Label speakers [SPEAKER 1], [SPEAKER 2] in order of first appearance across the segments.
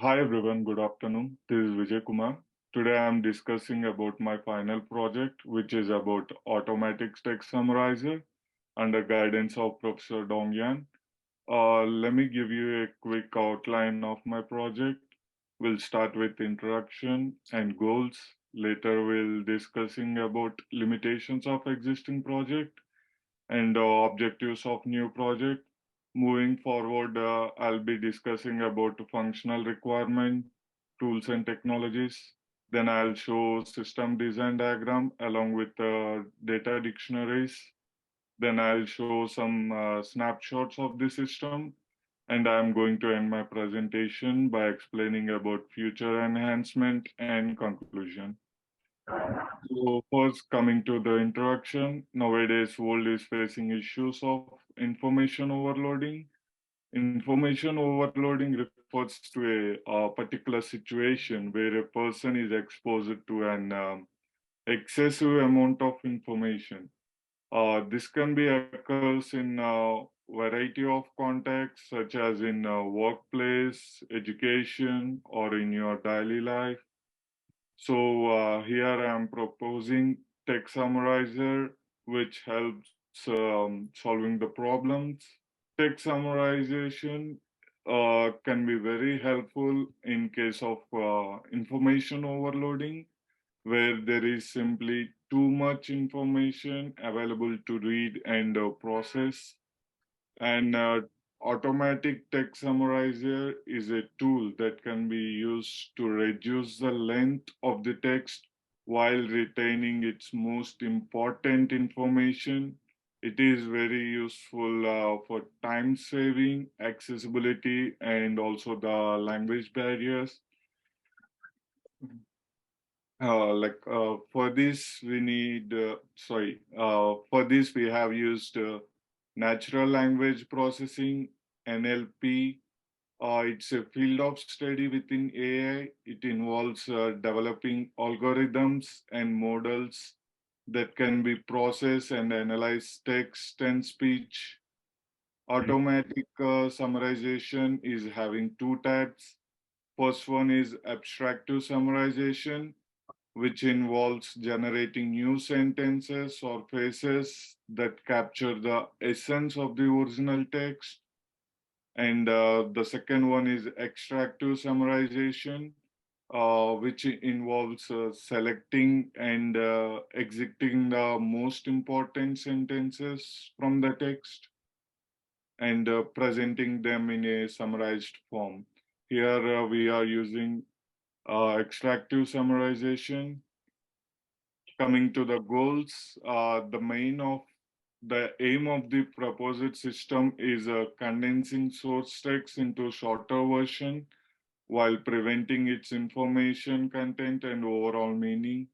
[SPEAKER 1] Hi everyone, good afternoon. This is VijayKumar. Today I am discussing about my final project, which is about automatic text summarizer under guidance of Professor Dongyan. Let me give you a quick outline of my project. We'll start with introduction and goals. Later we'll discussing about limitations of existing project and objectives of new project. Moving forward, I'll be discussing about functional requirement, tools and technologies. Then I'll show system design diagram along with data dictionaries. Then I'll show some snapshots of the system. And I'm going to end my presentation by explaining about future enhancement and conclusion. So first coming to the introduction, nowadays world is facing issues of information overloading. Information overloading refers to a particular situation where a person is exposed to an excessive amount of information. This can be occurs in a variety of contexts, such as in workplace, education, or in your daily life. So here I am proposing text summarizer, which helps solving the problems. Text summarization can be very helpful in case of information overloading, where there is simply too much information available to read and process. And automatic text summarizer is a tool that can be used to reduce the length of the text while retaining its most important information. It is very useful for time saving, accessibility, and also the language barriers. For this, we need, for this, we have used natural language processing, NLP. It's a field of study within AI. It involves developing algorithms and models that can be processed and analyze text and speech. Automatic summarization is having two types. First one is abstractive summarization, which involves generating new sentences or phrases that capture the essence of the original text. And the second one is extractive summarization, which involves selecting and exiting the most important sentences from the text and presenting them in a summarized form. Here we are using extractive summarization. Coming to the goals, the aim of the proposed system is condensing source text into shorter version while preventing its information content and overall meaning.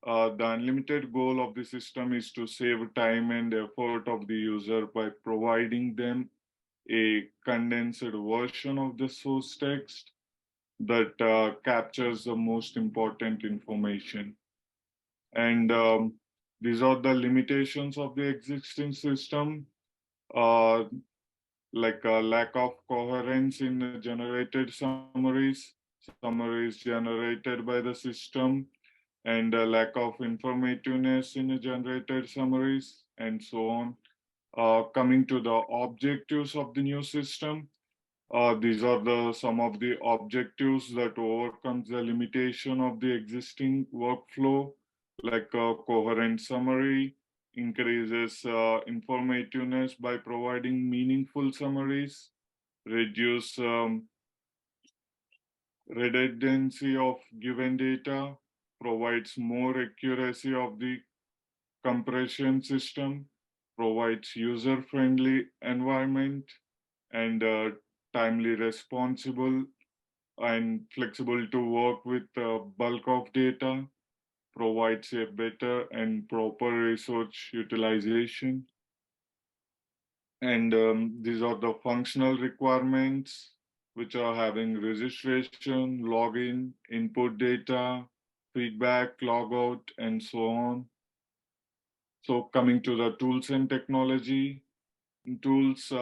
[SPEAKER 1] The unlimited goal of the system is to save time and effort of the user by providing them a condensed version of the source text that captures the most important information. And these are the limitations of the existing system, uh, like a lack of coherence in generated summaries generated by the system, and a lack of informativeness in generated summaries, and so on. Coming to the objectives of the new system, these are the some of the objectives that overcomes the limitation of the existing workflow, like a coherent summary, increases informativeness by providing meaningful summaries, reduce redundancy of given data, provides more accuracy of the compression system, provides user-friendly environment, and timely responsible and flexible to work with bulk of data, provides a better and proper resource utilization. And these are the functional requirements, which are having registration, login, input data, feedback, logout, and so on. So coming to the tools and technology, tools,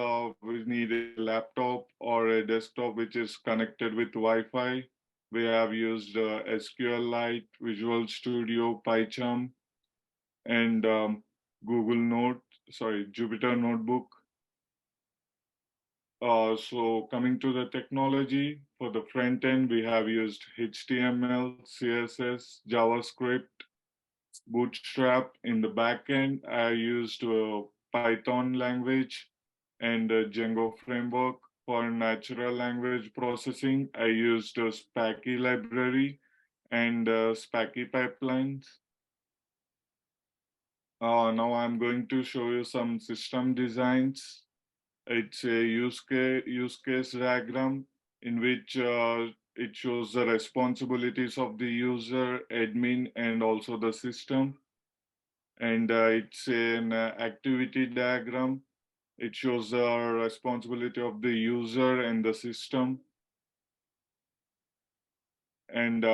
[SPEAKER 1] we need a laptop or a desktop which is connected with Wi-Fi. We have used SQLite, Visual Studio, PyCharm, and Google Note, sorry, Jupyter Notebook. So coming to the technology, for the front end, we have used HTML, CSS, JavaScript, Bootstrap. In the back end, I used Python language and Django framework. For natural language processing, I used Spacky library and Spacky pipelines. Now I'm going to show you some system designs. It's a use case diagram in which it shows the responsibilities of the user, admin, and also the system. And it's an activity diagram. It shows the responsibility of the user and the system. And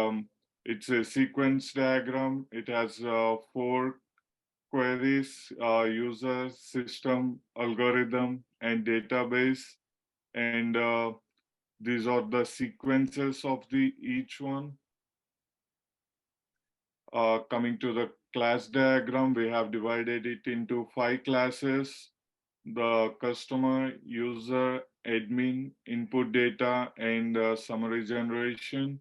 [SPEAKER 1] it's a sequence diagram. It has four queries, user, system, algorithm, and database. And these are the sequences of the each one. Coming to the class diagram, we have divided it into 5 classes: the customer, user, admin, input data, and summary generation.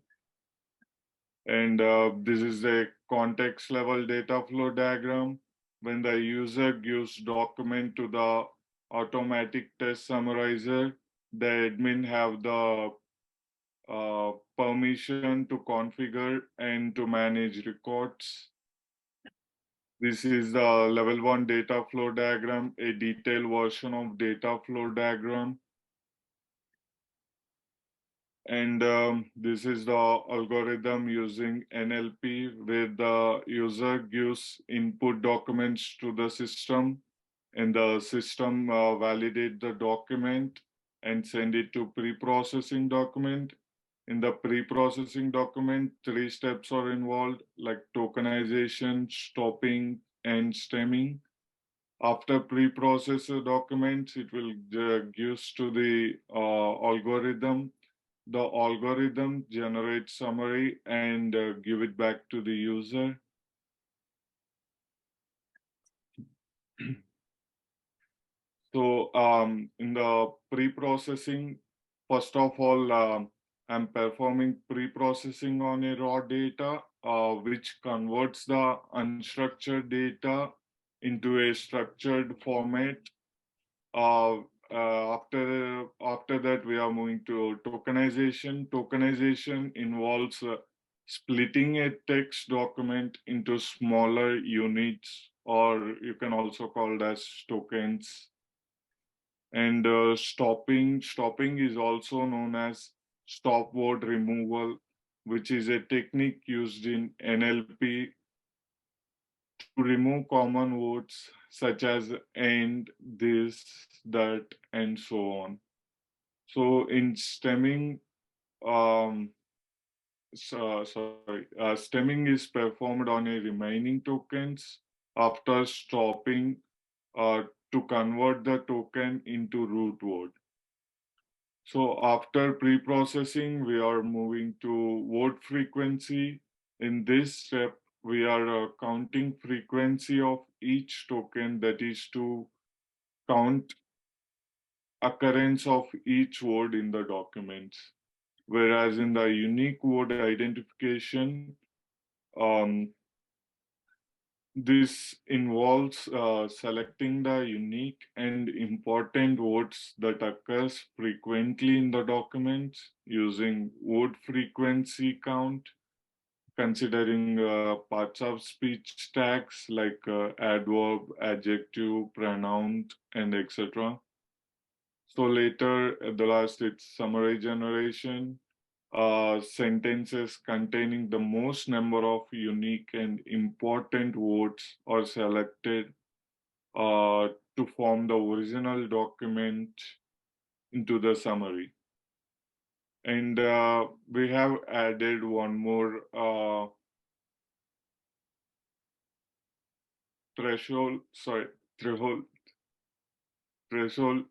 [SPEAKER 1] And this is a context level data flow diagram. When the user gives document to the automatic test summarizer, the admin have the permission to configure and to manage records. This is the level 1 data flow diagram, a detailed version of data flow diagram. And this is the algorithm using NLP, where the user gives input documents to the system, and the system validate the document and send it to pre-processing document. In the pre-processing document, 3 steps are involved, like tokenization, stopping, and stemming. After pre-processor documents, it will gives to the algorithm. The algorithm generates summary and give it back to the user. So in the pre-processing, first of all, I'm performing pre-processing on a raw data, which converts the unstructured data into a structured format. Uh, after that, we are moving to tokenization. Tokenization involves splitting a text document into smaller units, or you can also call it as tokens. And stopping is also known as stop word removal, which is a technique used in NLP to remove common words such as and, this, that, and so on. So in stemming, stemming is performed on a remaining tokens after stopping to convert the token into root word. So after pre-processing, we are moving to word frequency. In this step, we are counting frequency of each token, that is to count occurrence of each word in the documents. Whereas in the unique word identification, um, this involves selecting the unique and important words that occurs frequently in the documents using word frequency count, considering parts of speech tags like adverb, adjective, pronoun, and etc. So later, at the last, it's summary generation, sentences containing the most number of unique and important words are selected to form the original document into the summary. And we have added one more threshold, sorry, threshold, threshold,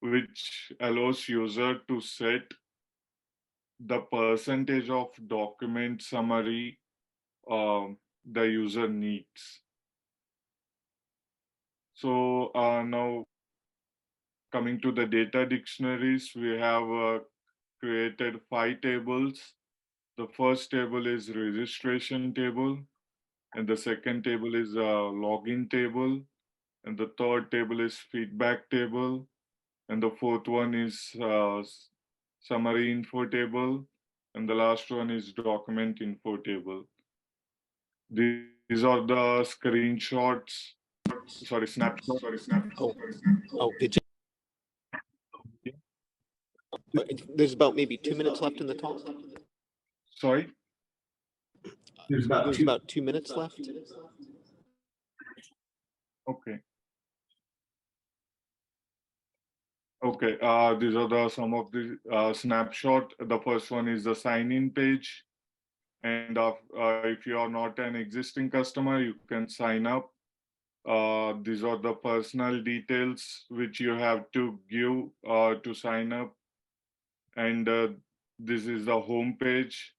[SPEAKER 1] which allows user to set the percentage of document summary the user needs. So now coming to the data dictionaries, we have created 5 tables. The first table is registration table, and the second table is login table, and the third table is feedback table, and the fourth one is summary info table, and the last one is document info table. These are the screenshots, sorry, snapshots.
[SPEAKER 2] Oh, Vijay, there's about maybe 2 minutes left in the talk.
[SPEAKER 1] Sorry?
[SPEAKER 2] There's about 2 minutes left.
[SPEAKER 1] Okay. Okay, these are some of the snapshot. The first one is the sign-in page. And if you are not an existing customer, you can sign up. These are the personal details which you have to give to sign up. And this is the home page.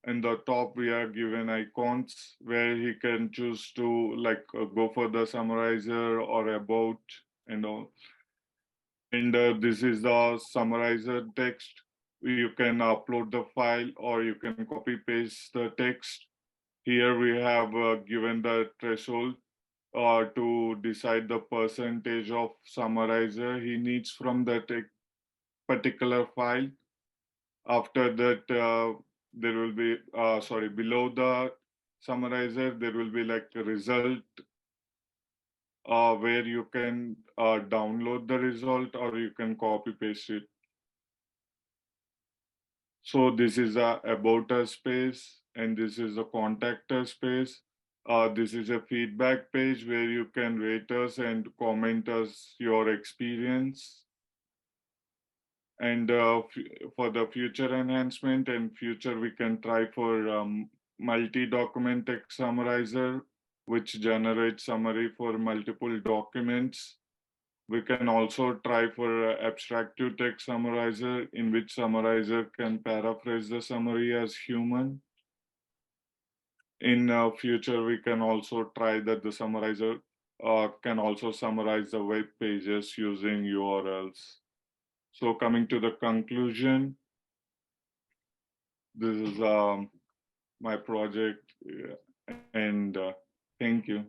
[SPEAKER 1] In the top, we are given icons where he can choose to go for the summarizer or about and all. And this is the summarizer text. You can upload the file or you can copy paste the text. Here we have given the threshold to decide the percentage of summarizer he needs from that particular file. After that, there will be, below the summarizer, there will be like a result where you can download the result or you can copy paste it. So this is a about us space and this is a contact us space. This is a feedback page where you can rate us and comment us your experience. And for the future enhancement and future, we can try for multi-document text summarizer, which generates summary for multiple documents. We can also try for abstractive text summarizer, in which summarizer can paraphrase the summary as human. In future, we can also try that the summarizer can also summarize the web pages using URLs. So coming to the conclusion, this is my project, and thank you.